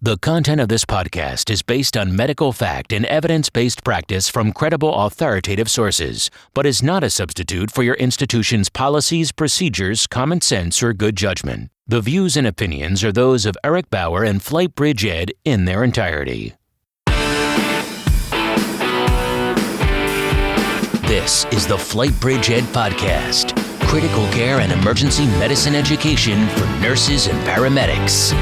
The content of this podcast is based on medical fact and evidence-based practice from credible authoritative sources, but is not a substitute for your institution's policies, procedures, common sense, or good judgment. The views and opinions are those of Eric Bauer and FlightBridgeED in their entirety. This is the FlightBridgeED Podcast, critical care and emergency medicine education for nurses and paramedics.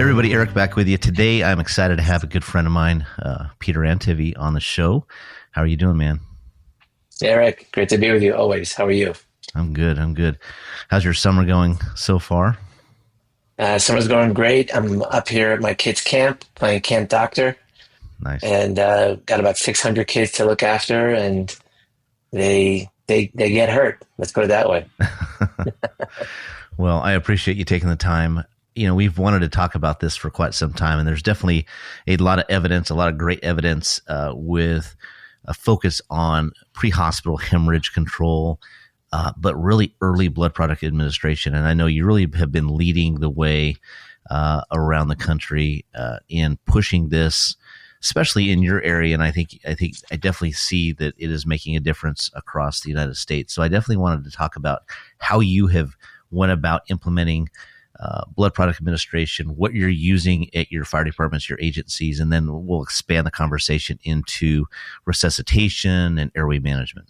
Everybody, Eric back with you. Today, I'm excited to have a good friend of mine, Peter Antevy, on the show. How are you doing, man? Eric, great to be with you always. How are you? I'm good. How's your summer going so far? Summer's going great. I'm up here at my kids' camp playing camp doctor. Nice. And got about 600 kids to look after, and they get hurt. Let's put it that way. Well, I appreciate you taking the time. You know, we've wanted to talk about this for quite some time, and there's definitely a lot of evidence, a lot of great evidence with a focus on pre-hospital hemorrhage control, but really early blood product administration. And I know you really have been leading the way around the country in pushing this, especially in your area. And I think I definitely see that it is making a difference across the United States. So I definitely wanted to talk about how you have went about implementing blood product administration, what you're using at your fire departments, your agencies, and then we'll expand the conversation into resuscitation and airway management.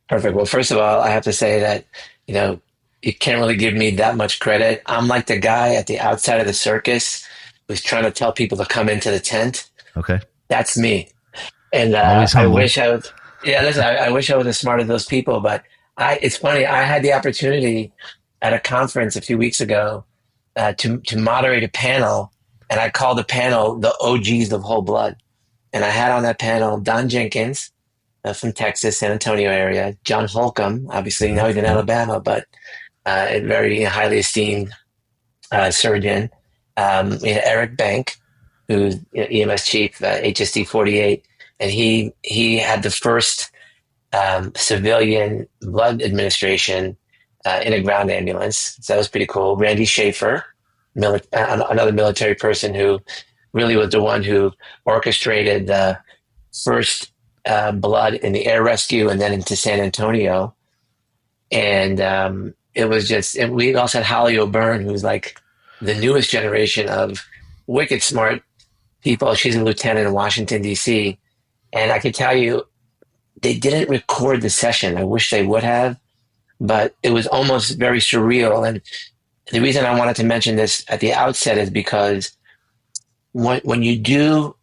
Perfect. Well, first of all, I have to say that, you can't really give me that much credit. I'm like the guy at the outside of the circus who's trying to tell people to come into the tent. Okay. That's me. And I wish I was, I wish I was as smart as those people, but it's funny. I had the opportunity at a conference a few weeks ago to moderate a panel, and I called the panel the OGs of whole blood. And I had on that panel Don Jenkins from Texas, San Antonio area, John Holcomb, obviously now he's in Alabama, but a very highly esteemed surgeon. We had Eric Bank, who's EMS chief, HSD 48, and he had the first civilian blood administration in a ground ambulance. So that was pretty cool. Randy Schaefer, another military person who really was the one who orchestrated the first blood in the air rescue and then into San Antonio. And it was just, and we also had Holly O'Byrne, who's like the newest generation of wicked smart people. She's a lieutenant in Washington, D.C. And I can tell you, they didn't record the session. I wish they would have. But it was almost very surreal. And the reason I wanted to mention this at the outset is because when you do,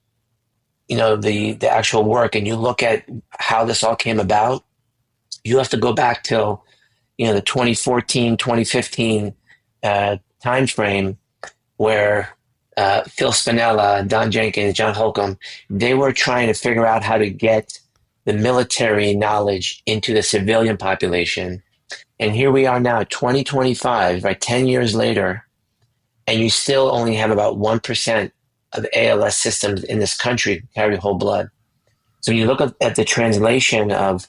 the actual work and you look at how this all came about, you have to go back till, the 2014, 2015 time frame where Phil Spinella, Don Jenkins, John Holcomb, they were trying to figure out how to get the military knowledge into the civilian population. And here we are now, 2025, right, 10 years later, and you still only have about 1% of ALS systems in this country that carry whole blood. So when you look at the translation of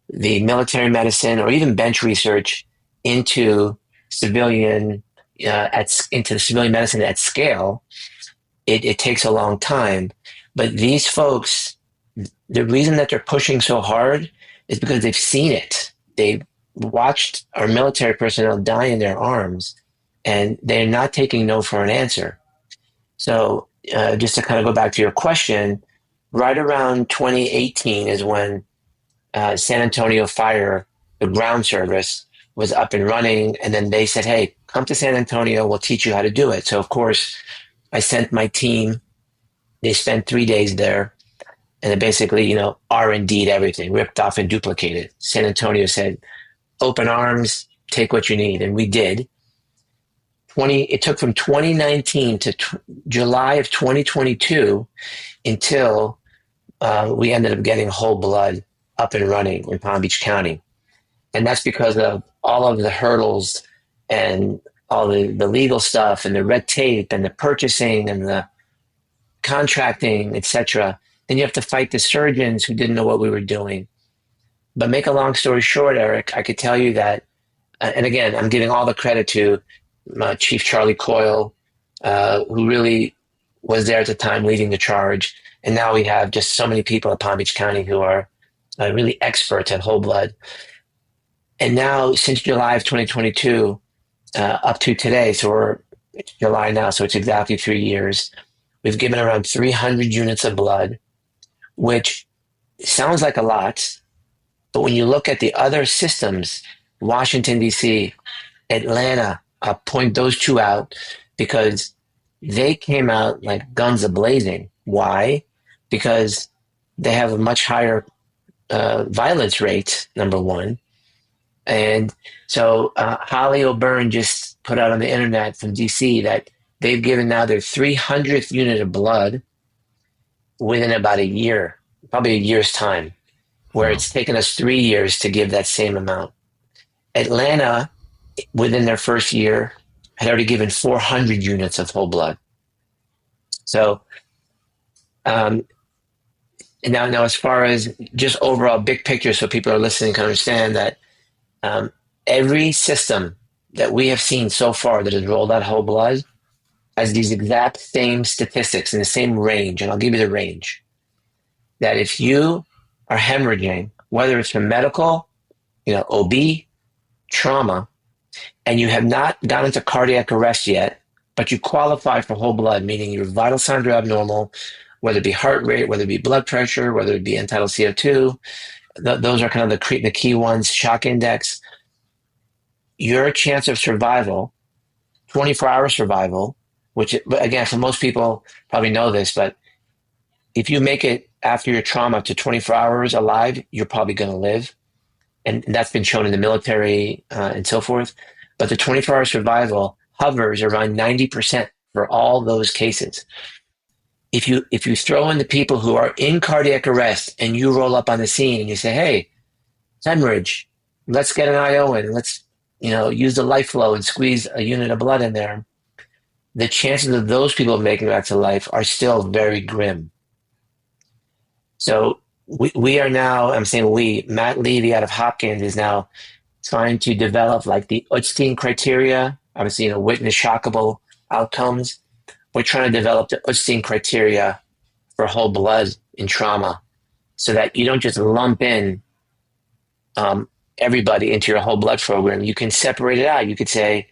the military medicine or even bench research into civilian, into the civilian medicine at scale, it takes a long time. But these folks, the reason that they're pushing so hard is because they've seen it. They've watched our military personnel die in their arms, and they're not taking no for an answer. So just to kind of go back to your question, right around 2018 is when San Antonio Fire, the ground service, was up and running. And then they said, hey, come to San Antonio, we'll teach you how to do it. So of course, I sent my team. They spent 3 days there. And they basically, R&D'd everything, ripped off and duplicated. San Antonio said, open arms, take what you need. And we did. It took from 2019 to July of 2022 until we ended up getting whole blood up and running in Palm Beach County. And that's because of all of the hurdles and all the legal stuff and the red tape and the purchasing and the contracting, etc. Then you have to fight the surgeons who didn't know what we were doing. But make a long story short, Eric, I could tell you that and again, I'm giving all the credit to Chief Charlie Coyle, who really was there at the time leading the charge. And now we have just so many people at Palm Beach County who are really experts at whole blood. And now, since July of 2022, up to today, it's July now, so it's exactly 3 years, we've given around 300 units of blood, which sounds like a lot, but when you look at the other systems, Washington, D.C., Atlanta, I'll point those two out because they came out like guns a-blazing. Why? Because they have a much higher violence rate, number one. And so Holly O'Byrne just put out on the internet from DC that they've given now their 300th unit of blood within about a year, probably a year's time, where it's taken us 3 years to give that same amount. Atlanta, within their first year, had already given 400 units of whole blood. So now as far as just overall big picture, so people are listening can understand that every system that we have seen so far that has rolled out whole blood has these exact same statistics in the same range. And I'll give you the range. That if you are hemorrhaging, whether it's from medical, OB, trauma, and you have not gone into cardiac arrest yet, but you qualify for whole blood, meaning your vital signs are abnormal, whether it be heart rate, whether it be blood pressure, whether it be end-tidal CO2, those are kind of the key ones, shock index. Your chance of survival, 24-hour survival, which, again, for most people probably know this, but if you make it after your trauma to 24 hours alive, you're probably going to live. And that's been shown in the military and so forth. But the 24-hour survival hovers around 90% for all those cases. If you throw in the people who are in cardiac arrest and you roll up on the scene and you say, hey, it's hemorrhage, let's get an IO in, let's use the life flow and squeeze a unit of blood in there, the chances of those people making it back to life are still very grim. So we are now, I'm saying Matt Levy out of Hopkins is now trying to develop like the Utstein criteria, obviously, witness shockable outcomes. We're trying to develop the Utstein criteria for whole blood in trauma so that you don't just lump in everybody into your whole blood program. You can separate it out. You could say,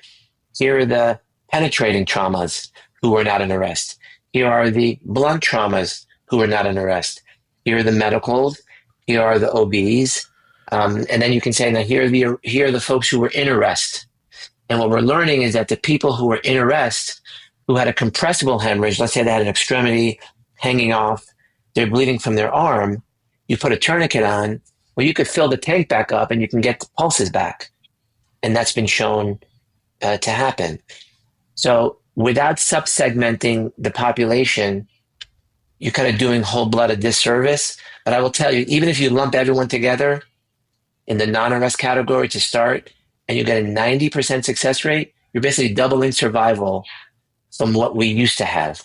here are the penetrating traumas who are not in arrest. Here are the blunt traumas who are not in arrest. Here are the medicals. Here are the OBs. And then you can say, now here are the folks who were in arrest. And what we're learning is that the people who were in arrest who had a compressible hemorrhage, let's say they had an extremity hanging off, they're bleeding from their arm, you put a tourniquet on, well, you could fill the tank back up and you can get the pulses back. And that's been shown to happen. So without subsegmenting the population, you're kind of doing whole blood a disservice. But I will tell you, even if you lump everyone together in the non-arrest category to start and you get a 90% success rate, you're basically doubling survival from what we used to have.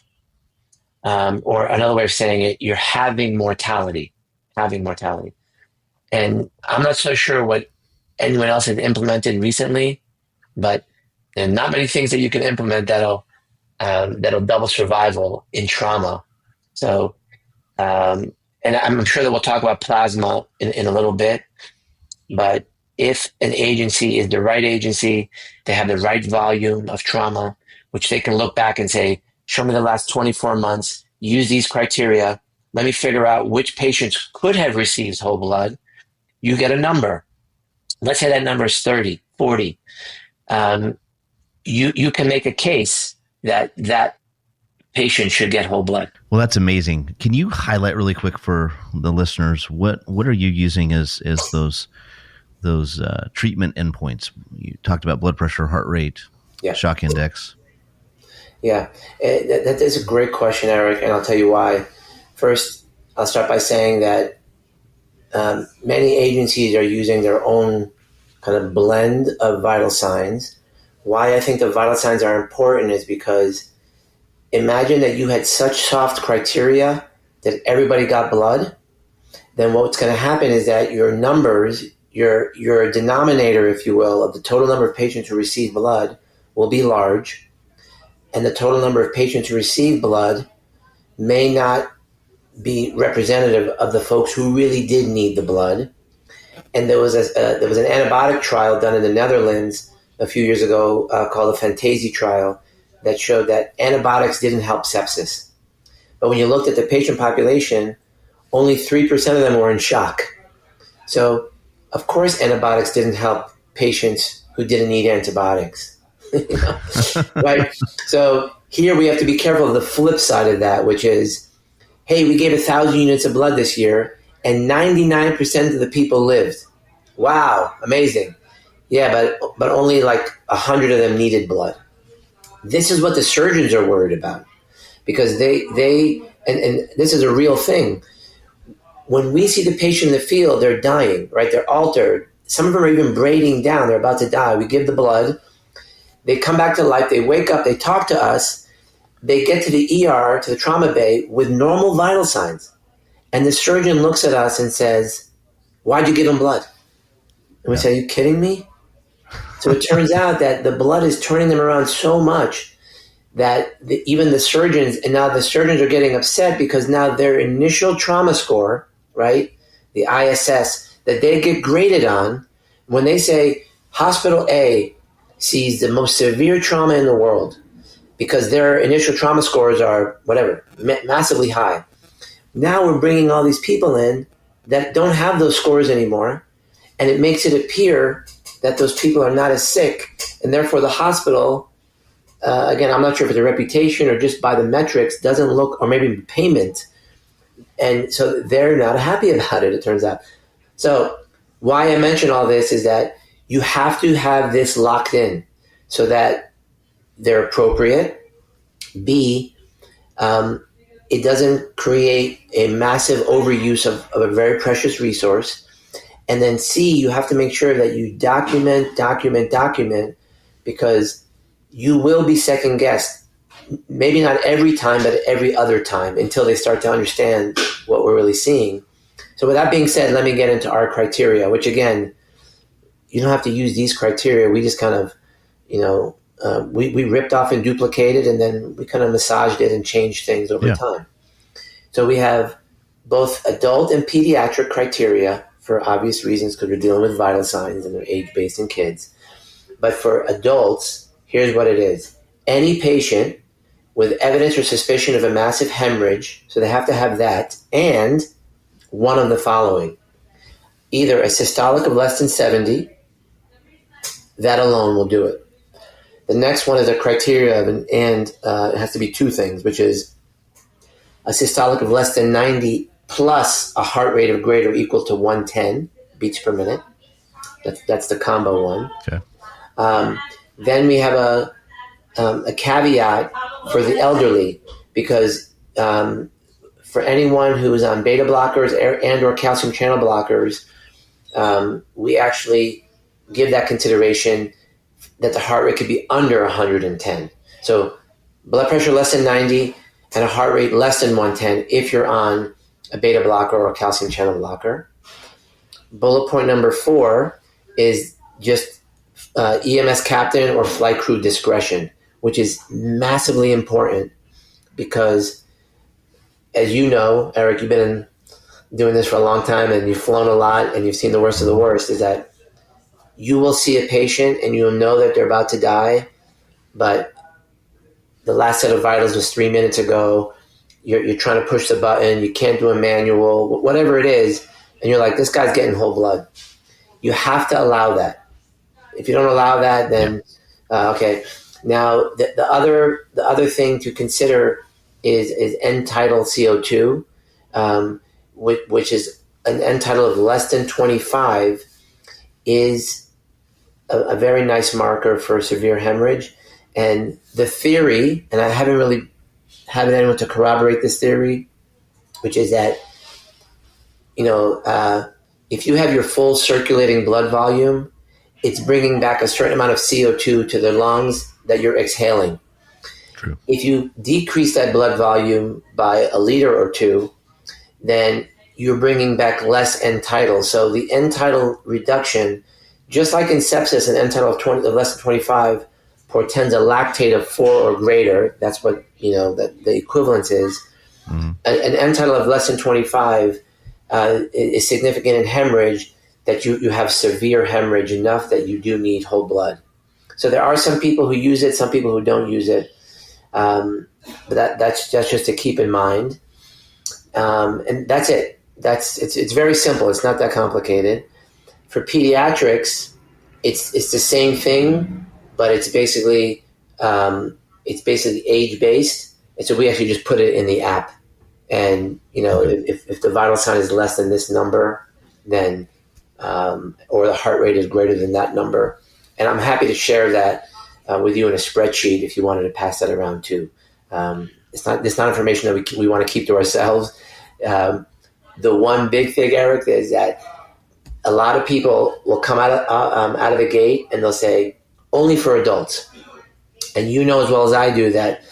Or another way of saying it, you're having mortality. And I'm not so sure what anyone else has implemented recently, but there are not many things that you can implement that'll double survival in trauma. So, and I'm sure that we'll talk about plasma in a little bit, but if an agency is the right agency, they have the right volume of trauma, which they can look back and say, show me the last 24 months, use these criteria, let me figure out which patients could have received whole blood. You get a number. Let's say that number is 30, 40. You can make a case that patient should get whole blood. Well, that's amazing. Can you highlight really quick for the listeners, what are you using as those treatment endpoints? You talked about blood pressure, heart rate, shock index. Yeah, that is a great question, Eric, and I'll tell you why. First, I'll start by saying that many agencies are using their own kind of blend of vital signs. Why I think the vital signs are important is because imagine that you had such soft criteria that everybody got blood. Then what's going to happen is that your numbers your denominator, if you will, of the total number of patients who receive blood will be large, and the total number of patients who receive blood may not be representative of the folks who really did need the blood. And there was an antibiotic trial done in the Netherlands a few years ago called the Antevy trial that showed that antibiotics didn't help sepsis. But when you looked at the patient population, only 3% of them were in shock. So, of course, antibiotics didn't help patients who didn't need antibiotics. Right? So here we have to be careful of the flip side of that, which is, hey, we gave 1,000 units of blood this year, and 99% of the people lived. Wow, amazing. Yeah, but only like 100 of them needed blood. This is what the surgeons are worried about, because they and this is a real thing. When we see the patient in the field, they're dying, right? They're altered. Some of them are even braiding down. They're about to die. We give the blood. They come back to life. They wake up. They talk to us. They get to the ER, to the trauma bay, with normal vital signs. And the surgeon looks at us and says, why'd you give them blood? And we say, are you kidding me? So it turns out that the blood is turning them around so much that even the surgeons, and now the surgeons are getting upset because now their initial trauma score, right, the ISS, that they get graded on, when they say hospital A sees the most severe trauma in the world because their initial trauma scores are, whatever, massively high. Now we're bringing all these people in that don't have those scores anymore, and it makes it appear that those people are not as sick, and therefore the hospital, again, I'm not sure if it's a reputation or just by the metrics, doesn't look, or maybe payment, and so they're not happy about it, it turns out. So why I mention all this is that you have to have this locked in so that they're appropriate. B, it doesn't create a massive overuse of a very precious resource. And then C, you have to make sure that you document, because you will be second guessed. Maybe not every time, but every other time until they start to understand what we're really seeing. So with that being said, let me get into our criteria, which again, you don't have to use these criteria. We just kind of, we ripped off and duplicated, and then we kind of massaged it and changed things over time. So we have both adult and pediatric criteria for obvious reasons, because we're dealing with vital signs and they're age-based in kids. But for adults, here's what it is. Any patient with evidence or suspicion of a massive hemorrhage, so they have to have that, and one of the following. Either a systolic of less than 70, that alone will do it. The next one is a criteria of it has to be two things, which is a systolic of less than 90 plus a heart rate of greater or equal to 110 beats per minute. That's the combo one. Okay. Then we have a caveat for the elderly, because for anyone who is on beta blockers and or calcium channel blockers, we actually give that consideration that the heart rate could be under 110. So blood pressure less than 90 and a heart rate less than 110 if you're on a beta blocker or a calcium channel blocker. Bullet point number 4 is just EMS captain or flight crew discretion, which is massively important because, as you know, Eric, you've been doing this for a long time and you've flown a lot and you've seen the worst of the worst, is that you will see a patient and you'll know that they're about to die, but the last set of vitals was 3 minutes ago. You're trying to push the button. You can't do a manual, whatever it is. And you're like, this guy's getting whole blood. You have to allow that. If you don't allow that, then, okay. Now, the other thing to consider is end tidal CO2, which is an end tidal of less than 25 is a very nice marker for severe hemorrhage. And the theory, and I haven't really had anyone to corroborate this theory, which is that, if you have your full circulating blood volume, it's bringing back a certain amount of CO2 to the lungs that you're exhaling. If you decrease that blood volume by a liter or two, then you're bringing back less end tidal. So the end tidal reduction, just like in sepsis, an end tidal of less than 25 portends a lactate of 4 or greater. That's what, that the equivalence is. Mm-hmm. An end tidal of less than 25 is significant in hemorrhage, that you have severe hemorrhage enough that you do need whole blood. So there are some people who use it, some people who don't use it. But that's just to keep in mind. And that's it. It's very simple. It's not that complicated. For pediatrics, it's the same thing, but it's basically age based. And so we actually just put it in the app. And if the vital sign is less than this number, then or the heart rate is greater than that number, and I'm happy to share that with you in a spreadsheet if you wanted to pass that around too. It's not information that we want to keep to ourselves. The one big thing, Eric, is that a lot of people will come out of the gate and they'll say, only for adults. And you know as well as I do that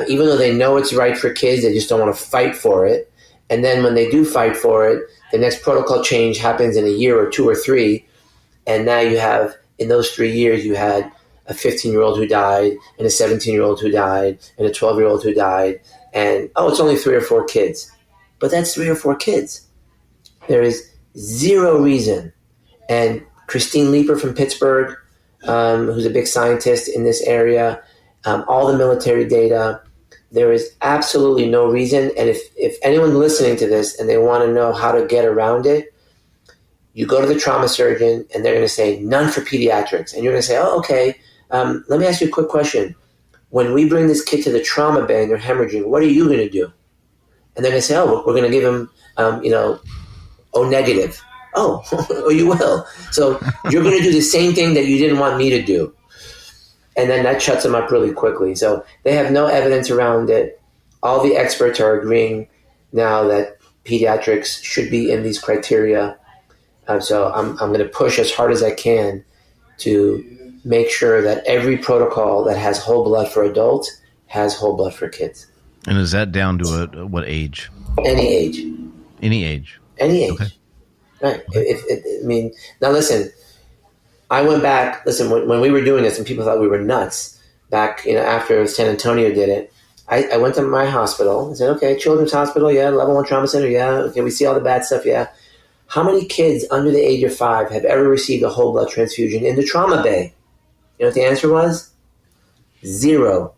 even though they know it's right for kids, they just don't want to fight for it. And then when they do fight for it, the next protocol change happens in a year or 2 or 3. And now you have, in those 3 years, you had a 15-year-old who died, and a 17-year-old who died, and a 12-year-old who died. And, it's only 3 or 4 kids. But that's 3 or 4 kids. There is zero reason. And Christine Leeper from Pittsburgh, who's a big scientist in this area, all the military data, there is absolutely no reason. And if anyone's listening to this and they want to know how to get around it, you go to the trauma surgeon and they're going to say, none for pediatrics. And you're going to say, oh, okay, let me ask you a quick question. When we bring this kid to the trauma bay and they're hemorrhaging, what are you going to do? And they're going to say, oh, we're going to give him, O negative. Oh, oh, you will. So you're going to do the same thing that you didn't want me to do. And then that shuts them up really quickly. So they have no evidence around it. All the experts are agreeing now that pediatrics should be in these criteria. So I'm going to push as hard as I can to make sure that every protocol that has whole blood for adults has whole blood for kids. And is that down to what age? Any age. Any age. Any age. Okay. Right. Now listen, I went back, when we were doing this and people thought we were nuts back, after San Antonio did it, I went to my hospital and said, okay, children's hospital, yeah, level 1 trauma center, yeah, okay, we see all the bad stuff, yeah. How many kids under the age of 5 have ever received a whole blood transfusion in the trauma bay? You know what the answer was? 0.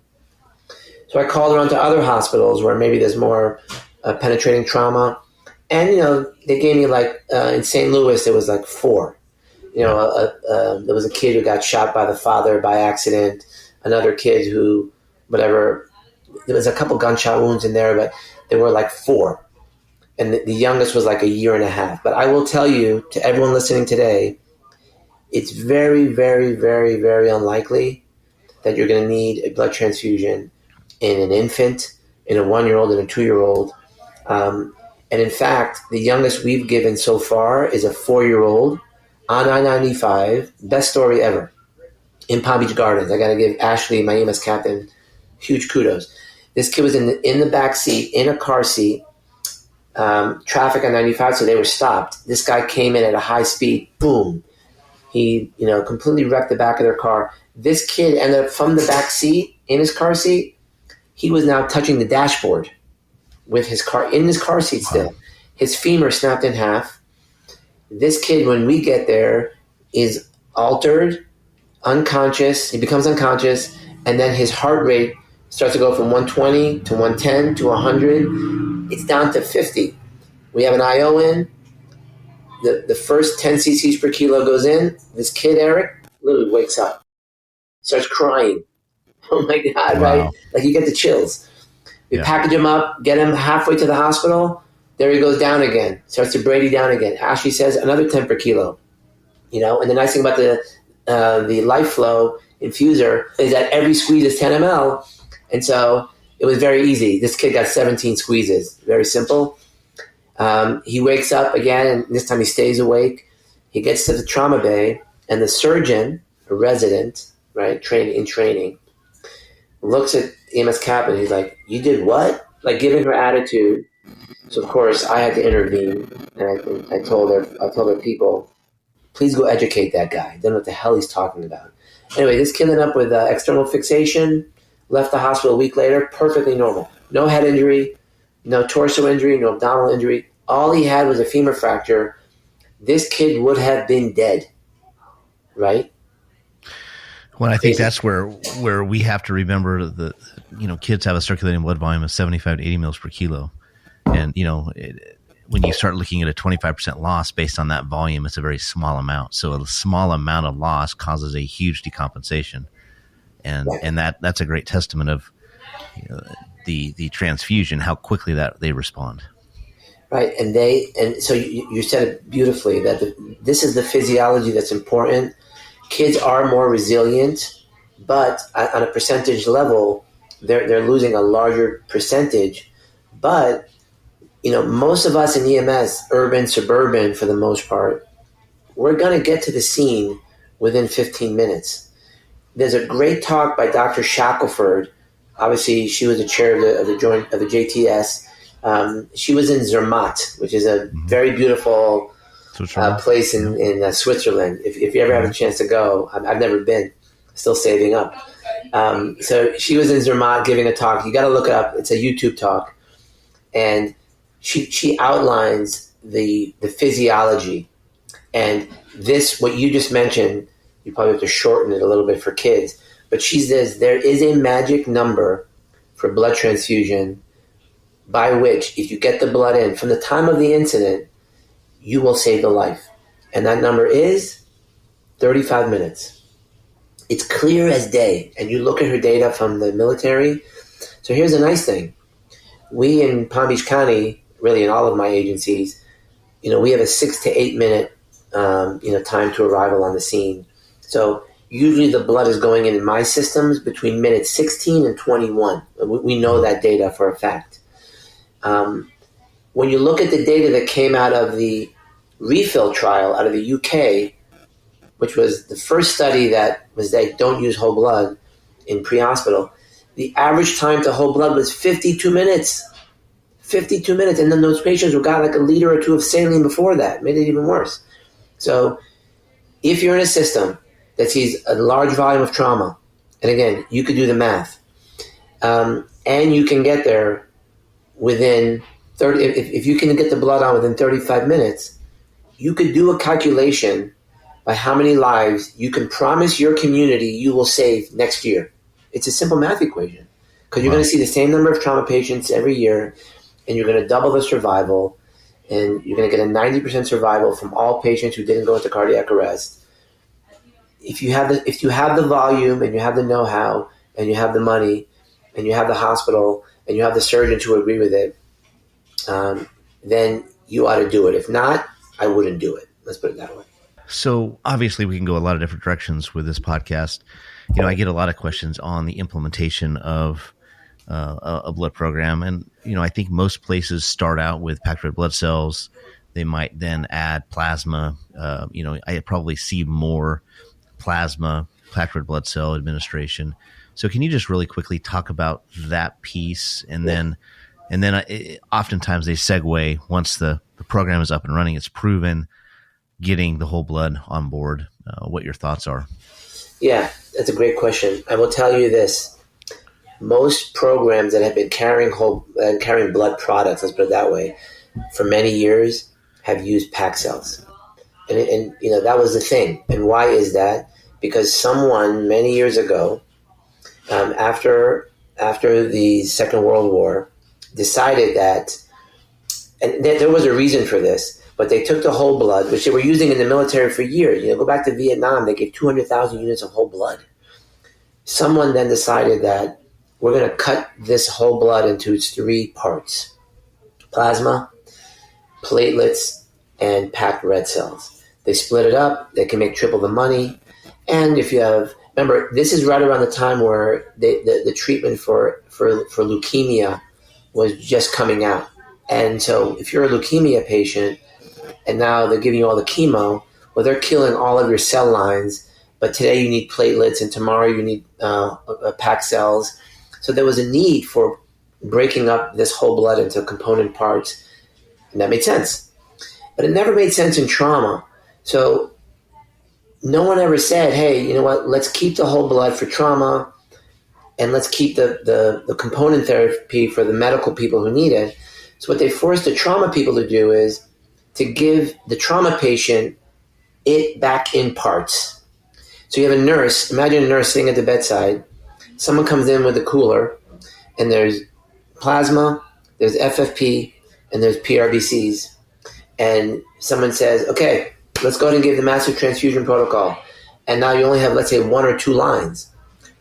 So I called around to other hospitals where maybe there's more penetrating trauma. And, they gave me in St. Louis, there was 4. There was a kid who got shot by the father by accident. Another kid who, there was a couple gunshot wounds in there, but there were 4. And the youngest was a year and a half. But I will tell you, to everyone listening today, it's very, very, very, very unlikely that you're going to need a blood transfusion in an infant, in a 1-year-old, and a 2-year-old. And in fact, the youngest we've given so far is a 4-year-old on I-95, best story ever, in Palm Beach Gardens. I got to give Ashley, my EMS captain, huge kudos. This kid was in the back seat, in a car seat, traffic on 95, so they were stopped. This guy came in at a high speed, boom. He, completely wrecked the back of their car. This kid ended up from the back seat, in his car seat, he was now touching the dashboard with his car, in his car seat still. His femur snapped in half. This kid, when we get there, is altered, unconscious. He becomes unconscious, and then his heart rate starts to go from 120 to 110 to 100. It's down to 50. We have an IO in. The first 10 cc's per kilo goes in. This kid, Eric, literally wakes up, starts crying. Oh my God, wow. Right? You get the chills. We package him up, get him halfway to the hospital. There he goes down again, starts to Brady down again. Ashley says another 10 per kilo. And the nice thing about the Life Flow infuser is that every squeeze is 10 ml. And so it was very easy. This kid got 17 squeezes. Very simple. He wakes up again, and this time he stays awake. He gets to the trauma bay, and the surgeon, a resident, right, in training, looks at EMS captain. He's like, you did what? Giving her attitude. So of course I had to intervene, and I told her people, please go educate that guy. They don't know what the hell he's talking about. Anyway, this kid ended up with external fixation, left the hospital a week later, perfectly normal. No head injury, no torso injury, no abdominal injury. All he had was a femur fracture. This kid would have been dead, right? Well, I think that's where we have to remember that, kids have a circulating blood volume of 75 to 80 mils per kilo. And, when you start looking at a 25% loss based on that volume, it's a very small amount. So a small amount of loss causes a huge decompensation. And that's a great testament of the transfusion, how quickly that they respond. Right. And so you said it beautifully, that this is the physiology that's important. Kids are more resilient, but on a percentage level, they're losing a larger percentage. But, most of us in EMS, urban, suburban, for the most part, we're going to get to the scene within 15 minutes. There's a great talk by Dr. Shackelford. Obviously, she was the chair of the JTS. She was in Zermatt, which is a very beautiful place in Switzerland. If you ever have a chance to go, I've never been, still saving up. So she was in Zermatt giving a talk. You got to look it up. It's a YouTube talk. And she outlines the physiology. And this, what you just mentioned, you probably have to shorten it a little bit for kids. But she says there is a magic number for blood transfusion by which, if you get the blood in from the time of the incident, you will save the life. And that number is 35 minutes. It's clear as day. And you look at her data from the military. So here's a nice thing. We in Palm Beach County, really in all of my agencies, we have a 6 to 8 minute, time to arrival on the scene. So usually the blood is going in my systems between minutes 16 and 21. We know that data for a fact. When you look at the data that came out of the refill trial out of the UK, which was the first study that was they don't use whole blood in pre-hospital, the average time to whole blood was 52 minutes. 52 minutes. And then those patients who got like a liter or two of saline before that, made it even worse. So if you're in a system that sees a large volume of trauma, and again, you could do the math, and you can get there within 30, if you can get the blood on within 35 minutes, you could do a calculation by how many lives you can promise your community you will save next year. It's a simple math equation, because you're going to see the same number of trauma patients every year, and you're going to double the survival, and you're going to get a 90% survival from all patients who didn't go into cardiac arrest. If you have the volume, and you have the know-how, and you have the money, and you have the hospital, and you have the surgeons who agree with it, then you ought to do it. If not, I wouldn't do it. Let's put it that way. So obviously we can go a lot of different directions with this podcast. I get a lot of questions on the implementation of a blood program. And, I think most places start out with packed red blood cells. They might then add plasma. I probably see more plasma, packed red blood cell administration. So can you just really quickly talk about that piece? And then oftentimes they segue once the program is up and running, it's proven, getting the whole blood on board, what your thoughts are. Yeah, that's a great question. I will tell you this. Most programs that have been carrying blood products, let's put it that way, for many years have used packed cells. And that was the thing. And why is that? Because someone many years ago, after the Second World War, decided that, and there was a reason for this, but they took the whole blood, which they were using in the military for years. Go back to Vietnam, they gave 200,000 units of whole blood. Someone then decided that we're going to cut this whole blood into its 3 parts: plasma, platelets, and packed red cells. They split it up. They can make triple the money. And if you have, remember, this is right around the time where the treatment for leukemia was just coming out. And so if you're a leukemia patient and now they're giving you all the chemo, well, they're killing all of your cell lines. But today you need platelets, and tomorrow you need packed cells. So there was a need for breaking up this whole blood into component parts. And that made sense. But it never made sense in trauma. So no one ever said, hey, you know what, let's keep the whole blood for trauma and let's keep the component therapy for the medical people who need it. So what they forced the trauma people to do is to give the trauma patient it back in parts. So you have a nurse, imagine a nurse sitting at the bedside. Someone comes in with a cooler, and there's plasma, there's FFP, and there's PRBCs. And someone says, okay, let's go ahead and give the massive transfusion protocol. And now you only have, let's say, 1 or 2 lines.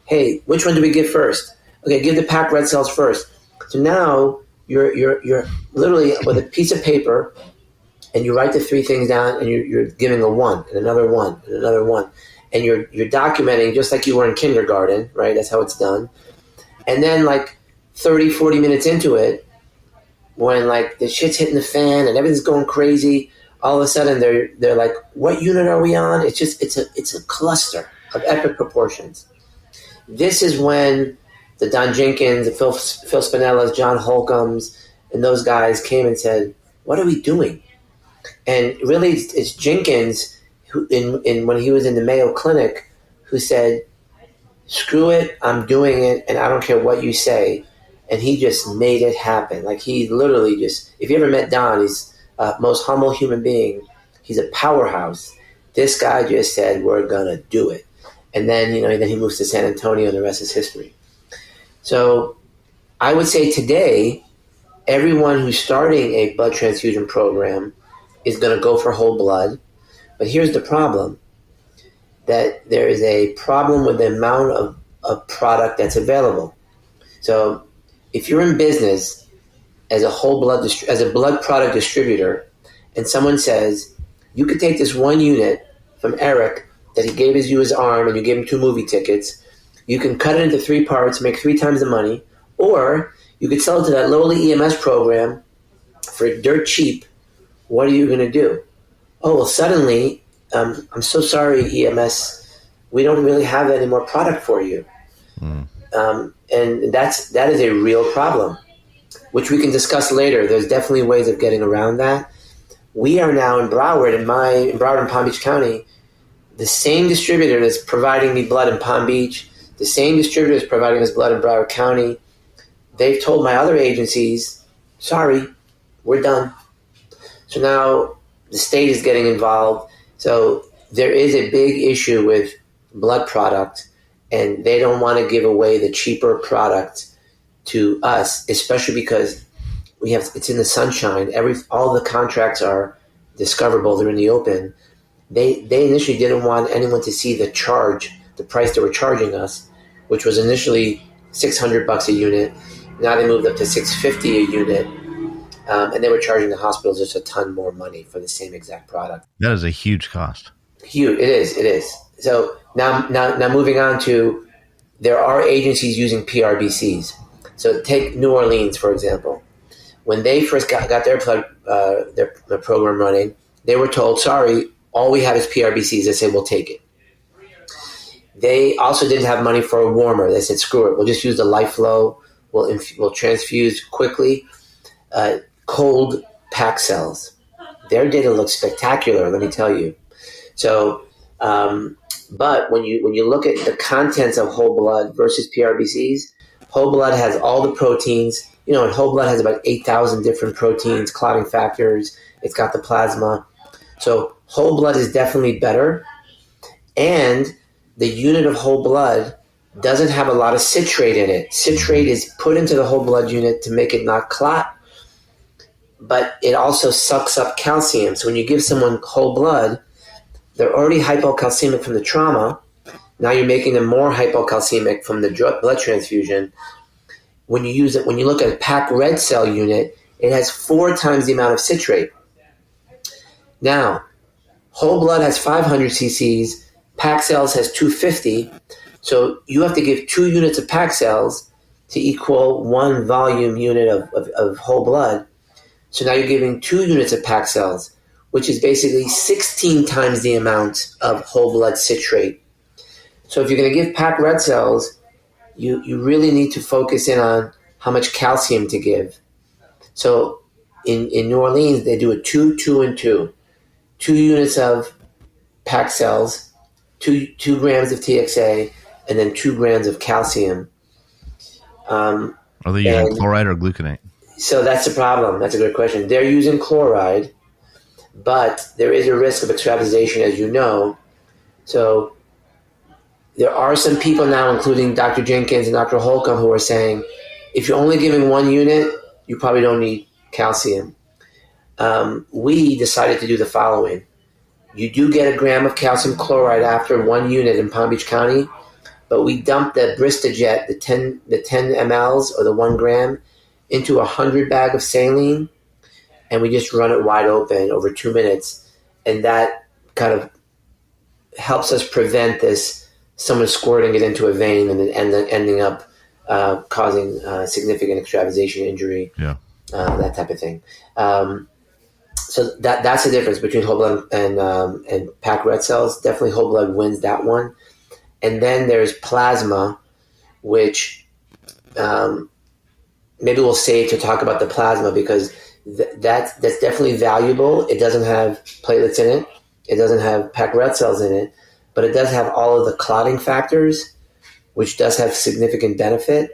Hey, which one do we give first? Okay, give the packed red cells first. So now you're literally with a piece of paper, and you write the 3 things down, and you're giving a 1 and another 1 and another 1. And you're documenting just like you were in kindergarten, right? That's how it's done. And then like 30, 40 minutes into it, when like the shit's hitting the fan and everything's going crazy, all of a sudden they're like, what unit are we on? It's a cluster of epic proportions. This is when the Don Jenkins, the Phil Spinellas, John Holcombs, and those guys came and said, what are we doing? And really it's Jenkins who, when he was in the Mayo Clinic, who said, screw it, I'm doing it, and I don't care what you say. And he just made it happen. Like he literally just, if you ever met Don, he's most humble human being. He's a powerhouse. This guy just said, we're going to do it. And then, then he moves to San Antonio and the rest is history. So I would say today, everyone who's starting a blood transfusion program is going to go for whole blood. But here's the problem, that there is a problem with the amount of product that's available. So if you're in business as a as a blood product distributor, and someone says, you could take this 1 unit from Eric that he gave you his arm and you gave him 2 movie tickets, you can cut it into 3 parts, make 3 times the money, or you could sell it to that lowly EMS program for dirt cheap. What are you going to do? Oh, well, suddenly, I'm so sorry, EMS, we don't really have any more product for you. And that is a real problem, which we can discuss later. There's definitely ways of getting around that. We are now in Broward, in Broward and Palm Beach County, the same distributor that's providing me blood in Palm Beach, the same distributor is providing us blood in Broward County. They've told my other agencies, sorry, we're done. So now the state is getting involved. So there is a big issue with blood product, and they don't want to give away the cheaper product to us, especially because it's in the sunshine. All the contracts are discoverable. They're in the open. They initially didn't want anyone to see the price they were charging us, which was initially $600 a unit. Now they moved up to $650 a unit. And they were charging the hospitals just a ton more money for the same exact product. That is a huge cost. Huge. It is. So now moving on to, there are agencies using PRBCs. So take New Orleans, for example. When they first got their program running, they were told, sorry, all we have is PRBCs. They said, we'll take it. They also didn't have money for a warmer. They said, screw it. We'll just use the LifeFlow. We'll transfuse quickly. Cold pack cells. Their data looks spectacular, let me tell you. So, but when you look at the contents of whole blood versus PRBCs, whole blood has all the proteins. And whole blood has about 8,000 different proteins, clotting factors. It's got the plasma. So whole blood is definitely better. And the unit of whole blood doesn't have a lot of citrate in it. Citrate is put into the whole blood unit to make it not clot, but it also sucks up calcium. So when you give someone whole blood, they're already hypocalcemic from the trauma. Now you're making them more hypocalcemic from the blood transfusion. When you look at a packed red cell unit, it has 4 times the amount of citrate. Now, whole blood has 500 cc's, packed cells has 250. So you have to give 2 units of packed cells to equal 1 volume unit of whole blood. So now you're giving 2 units of packed cells, which is basically 16 times the amount of whole blood citrate. So if you're going to give packed red cells, you really need to focus in on how much calcium to give. So in New Orleans, they do a 2, 2, and 2. 2 units of packed cells, 2 grams of TXA, and then 2 grams of calcium. Are they using chloride or gluconate? So that's the problem. That's a good question. They're using chloride, but there is a risk of extravasation, as you know. So there are some people now, including Dr. Jenkins and Dr. Holcomb, who are saying, if you're only giving 1 unit, you probably don't need calcium. We decided to do the following. You do get a gram of calcium chloride after 1 unit in Palm Beach County, but we dump the Bristajet, the 10 mLs or the 1 gram, into 100 bag of saline, and we just run it wide open over 2 minutes. And that kind of helps us prevent someone squirting it into a vein and then ending up causing significant extravasation injury, that type of thing. So that's the difference between whole blood and packed red cells. Definitely whole blood wins that one. And then there's plasma, which maybe we'll save to talk about the plasma, because that's definitely valuable. It doesn't have platelets in it. It doesn't have packed red cells in it, but it does have all of the clotting factors, which does have significant benefit.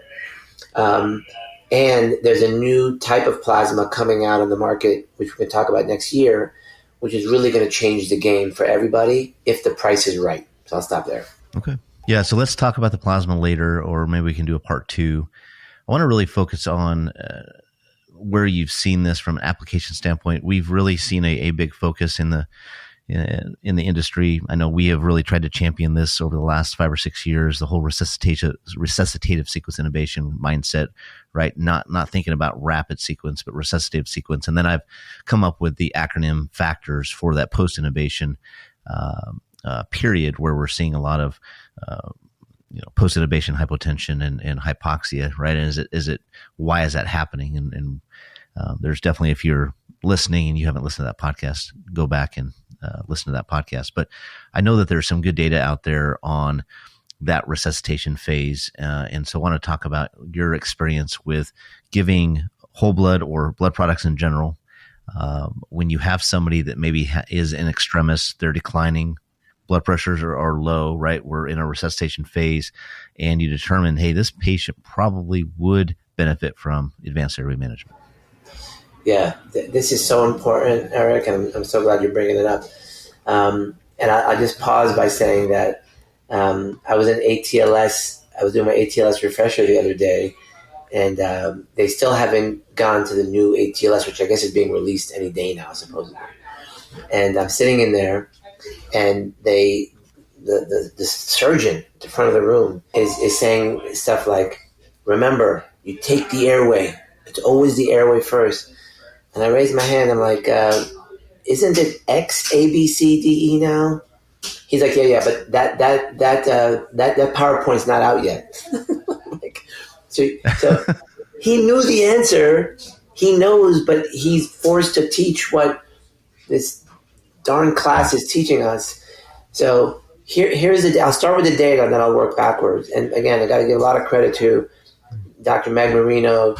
And there's a new type of plasma coming out on the market, which we can talk about next year, which is really going to change the game for everybody if the price is right. So I'll stop there. Okay. Yeah. So let's talk about the plasma later, or maybe we can do a part 2. I want to really focus on where you've seen this from an application standpoint. We've really seen a big focus in the industry. I know we have really tried to champion this over the last 5 or 6 years, the whole resuscitative sequence intubation mindset, right? Not thinking about rapid sequence, but resuscitative sequence. And then I've come up with the acronym factors for that post-intubation period, where we're seeing a lot of post-intubation hypotension and hypoxia, right? And why is that happening? And there's definitely, if you're listening and you haven't listened to that podcast, go back and listen to that podcast. But I know that there's some good data out there on that resuscitation phase. And so I want to talk about your experience with giving whole blood or blood products in general. When you have somebody that maybe is in extremis, they're declining, blood pressures are low, right? We're in a resuscitation phase, and you determine, hey, this patient probably would benefit from advanced airway management. Yeah, this is so important, Eric, and I'm so glad you're bringing it up. And I just pause by saying that I was in ATLS. I was doing my ATLS refresher the other day, and they still haven't gone to the new ATLS, which I guess is being released any day now, supposedly. And I'm sitting in there, and the surgeon at the front of the room is saying stuff like, remember, you take the airway. It's always the airway first. And I raised my hand. I'm like, isn't it X, A, B, C, D, E now? He's like, yeah, but that PowerPoint's not out yet. so he knew the answer. He knows, but he's forced to teach what this darn class is teaching us. So here's I'll start with the data, and then I'll work backwards. And again, I got to give a lot of credit to Dr. Meg Marino,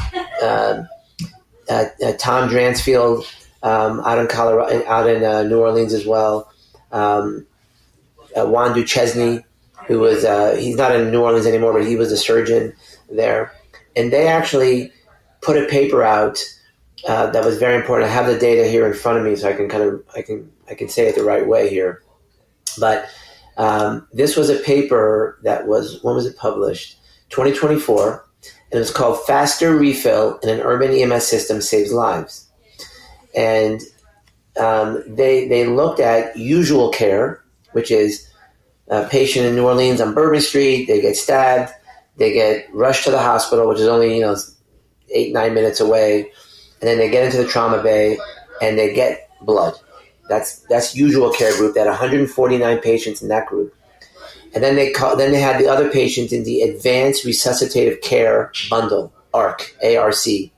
Tom Dransfield out in Colorado, out in New Orleans as well. Juan Duchesne, who was he's not in New Orleans anymore, but he was a surgeon there, and they actually put a paper out that was very important. I have the data here in front of me, so I can say it the right way here. But this was a paper that was, when was it published? 2024. And it's called Faster Refill in an Urban EMS System Saves Lives. And they looked at usual care, which is a patient in New Orleans on Bourbon Street. They get stabbed. They get rushed to the hospital, which is only 8-9 minutes away. And then they get into the trauma bay and they get blood. That's usual care group. They had 149 patients in that group. And then they had the other patients in the Advanced Resuscitative Care Bundle, ARC, A-R-C.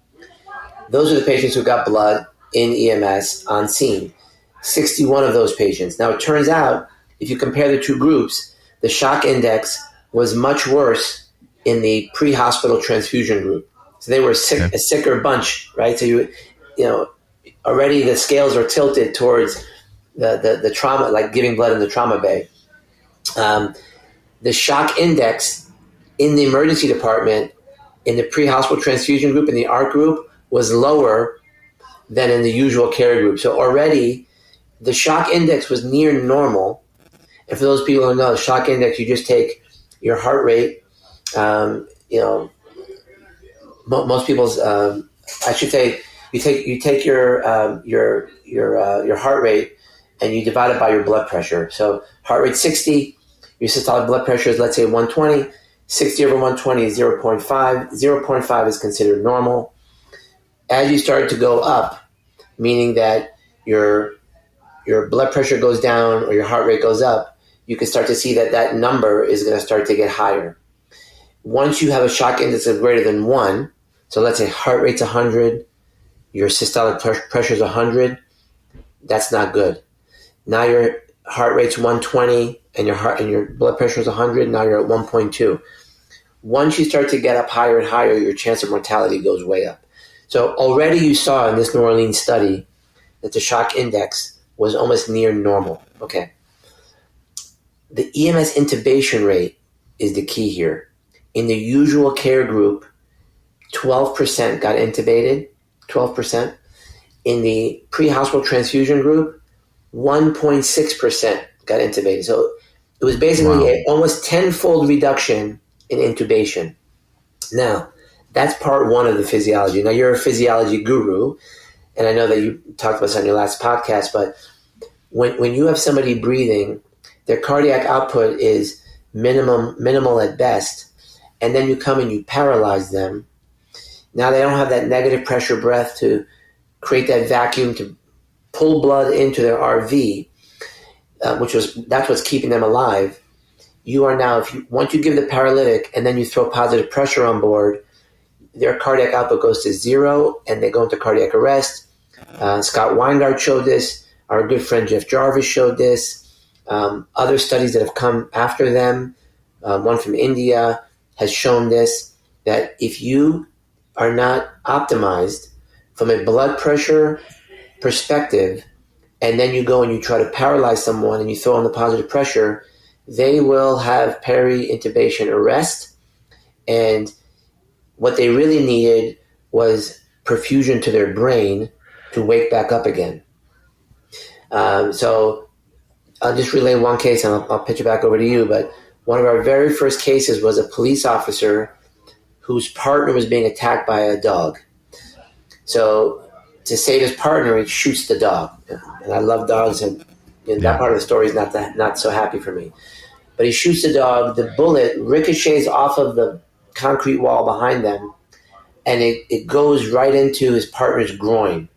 Those are the patients who got blood in EMS on scene. 61 of those patients. Now, it turns out, if you compare the two groups, the shock index was much worse in the pre-hospital transfusion group. So they were a sicker bunch, right? So you know, already the scales are tilted towards the trauma, like giving blood in the trauma bay. The shock index in the emergency department, in the pre-hospital transfusion group, in the ARC group, was lower than in the usual care group. So already the shock index was near normal. And for those people who know, the shock index, you just take your heart rate, most people's, I should say, you take your heart rate and you divide it by your blood pressure. So heart rate 60, your systolic blood pressure is, let's say, 120. 60 over 120 is 0.5. 0.5 is considered normal. As you start to go up, meaning that your blood pressure goes down or your heart rate goes up, you can start to see that number is going to start to get higher. Once you have a shock index of greater than 1, so let's say heart rate's 100, your systolic pressure is 100, that's not good. Now your heart rate's 120 and your blood pressure is 100, now you're at 1.2. Once you start to get up higher and higher, your chance of mortality goes way up. So already you saw in this New Orleans study that the shock index was almost near normal. Okay. The EMS intubation rate is the key here. In the usual care group, 12% got intubated, 12%. In the pre-hospital transfusion group, 1.6% got intubated. So it was basically an almost tenfold reduction in intubation. Now, that's part one of the physiology. Now, you're a physiology guru, and I know that you talked about this on your last podcast, but when you have somebody breathing, their cardiac output is minimal at best, and then you come and you paralyze them. Now they don't have that negative pressure breath to create that vacuum to pull blood into their RV, that's what's keeping them alive. You are now, once you give the paralytic and then you throw positive pressure on board, their cardiac output goes to 0 and they go into cardiac arrest. Scott Weingart showed this. Our good friend Jeff Jarvis showed this. Other studies that have come after them, one from India, has shown this, that if you are not optimized from a blood pressure perspective, and then you go and you try to paralyze someone and you throw on the positive pressure, they will have peri-intubation arrest. And what they really needed was perfusion to their brain to wake back up again. So I'll just relay one case and I'll pitch it back over to you. But one of our very first cases was a police officer whose partner was being attacked by a dog. So to save his partner, he shoots the dog. And I love dogs, and that part of the story is not so happy for me. But he shoots the dog. The bullet ricochets off of the concrete wall behind them, and it goes right into his partner's groin.